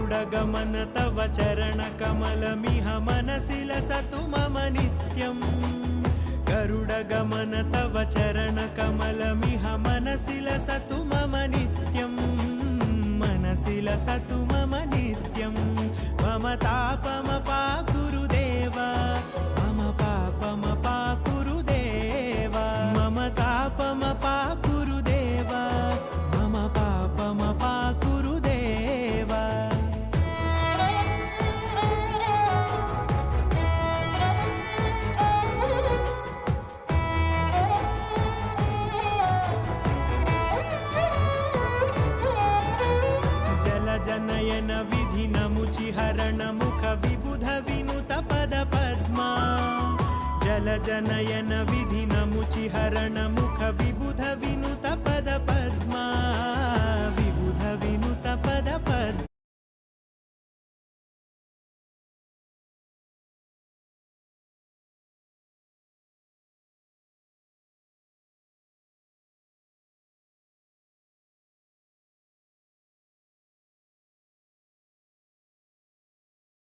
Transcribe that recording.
गरुडगमन तव चरणकमलमिह मनसि लसतु मम नित्यम् गरुडगमन तव चरणकमलमिह मनसि लसतु मम नित्यम् मनसि लसतु मम नित्यम् मम तापमपाकुरु देव मम पापमपाकुरु देव मम तापमपाकुरु देव मम पापमपाकुरु देव जनयन विधिनमुचिहरण मुख विबुध विनुत पद पद्मा जल जनयन विधिनमुचिहरण मुख विबुध विनुत पद पद्मा